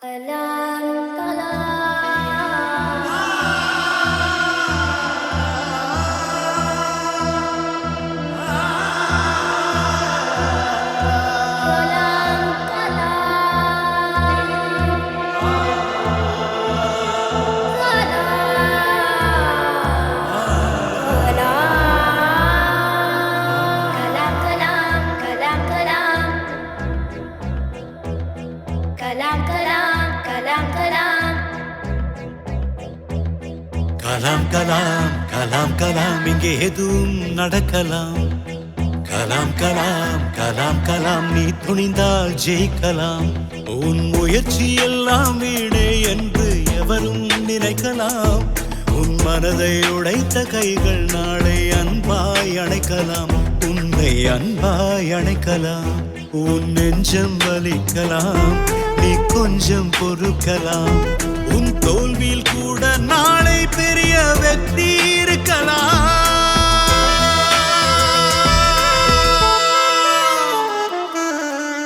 Kalam kalam kalam kalam இங்கே எதுவும் நடக்கலாம். கலாம் கலாம் கலாம் கலாம் நீ துணிந்தால் ஜெயிக்கலாம். உன் முயற்சி எல்லாம் வீணே என்று எவரும் நினைக்கலாம். உன் மனதை உடைத்த கைகள் நாளை அன்பாய் அணைக்கலாம். உன்னை அன்பாய் அணைக்கலாம். உன் நெஞ்சம் வலிக்கலாம். நீ கொஞ்சம் பொறுக்கலாம். உன் தோல்வியில் கூட நாளை பெரிய வெற்றி இருக்கலாம்.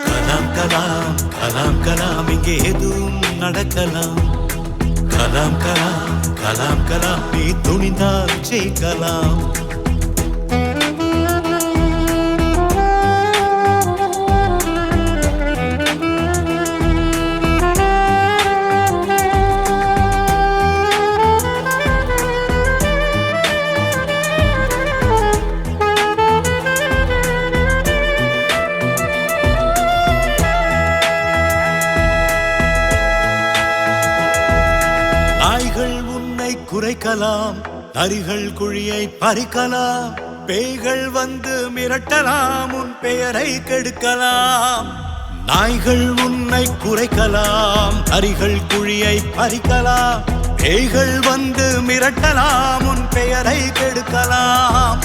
கலாம் கலாம் கலாம் கலாம் இங்கே எதுவும் நடக்கலாம். கலாம் கலாம் கலாம் கலாம் நீ துணிந்தால் ஜெயிக்கலாம். குறைக்கலாம், நரிகள் குழியை பறிக்கலாம், பேய்கள் வந்து மிரட்டலாம், உன் பெயரை கெடுக்கலாம். நாய்கள் உன்னை குறைக்கலாம், நரிகள் குழியை பறிக்கலாம், பேய்கள் வந்து மிரட்டலாம், உன் பெயரை கெடுக்கலாம்.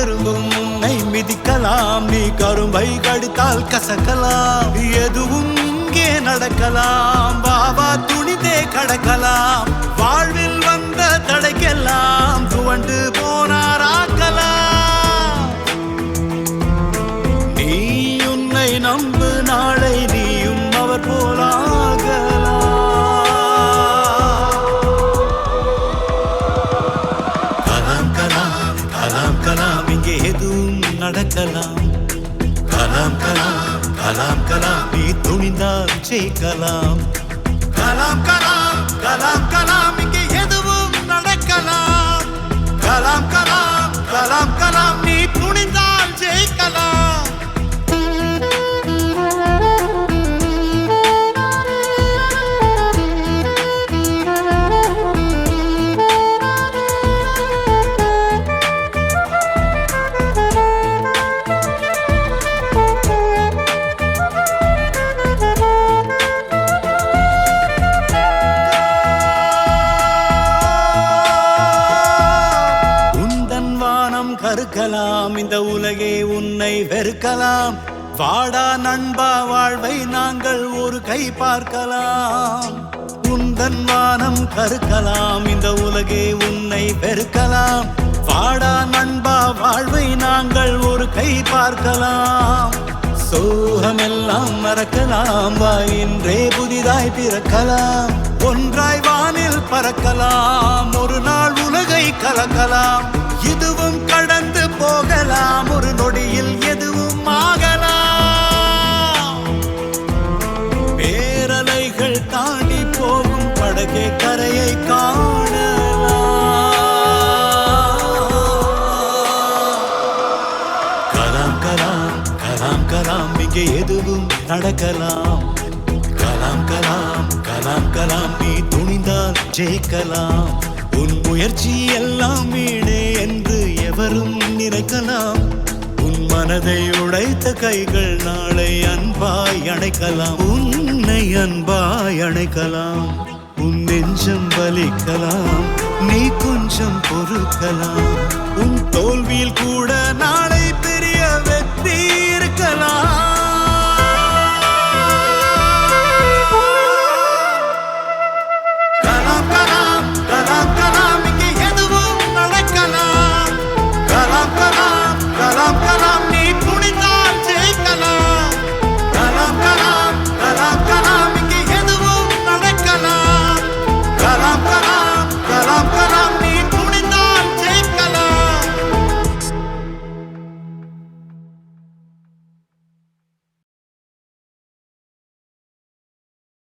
எறும்பும் உன்னை மிதிக்கலாம், நீ கரும்பை கடித்தால் கசக்கலாம். எதுவும் இங்கே நடக்கலாம், பாபா துணிதே கடக்கலாம். வாழ்வில் வந்த தடைக்கெல்லாம் துவண்டு போனாராக்கலாம். நீ உன்னை நம்பு, நாளை நீயும் அவர் போலாகலாம். கலாம் கலாம் கலாம் கலாம் இங்கே எதுவும் நடக்கலாம். கலாம் கலாம் கலாம் கலாம் நீ துணிந்தால் ஜெயிக்கலாம். கலாம் கலாம் கலாம் கலாம் இங்கே எதுவும் நடக்கலாம். கலாம் கலாம் கலாம் கலாம் நீ துணிந்தால் ஜெயிக்கலாம். கருக்கலாம், இந்த உலகே உன்னை வெறுக்கலாம். வாடா நண்பா, வாழ்வை நாங்கள் ஒரு கை பார்க்கலாம். உந்தன் வானம் கருக்கலாம், இந்த உலகே உன்னை வெறுக்கலாம். வாடா நண்பா, வாழ்வை நாங்கள் ஒரு கை பார்க்கலாம். சோகமெல்லாம் மறக்கலாம், வா இன்றே புதிதாய் பிறக்கலாம். ஒன்றாய் வானில் பறக்கலாம், ஒரு நாள் உலகை கலக்கலாம். இதுவும் கடந்து போகலாம், ஒரு நொடியில் எதுவும் ஆகலாம். பேரலைகள் தாண்டி போகும் படகே கரையை காணலாம். கலாம் கலாம் கலாம் கலாம் இங்கே எதுவும் நடக்கலாம். கலாம் கலாம் கலாம் கலாம் நீ துணிந்தால் ஜெயிக்கலாம். உன் முயற்சி எல்லாம் வீணே என்று எவரும் நினைக்கலாம். உன் மனதை உடைத்த கைகள் நாளை அன்பாய் அணைக்கலாம். உன்னை அன்பாய் அணைக்கலாம். உன் நெஞ்சம் வலிக்கலாம். நீ கொஞ்சம் பொறுக்கலாம். உன் தோல்வியில் கூட நாளை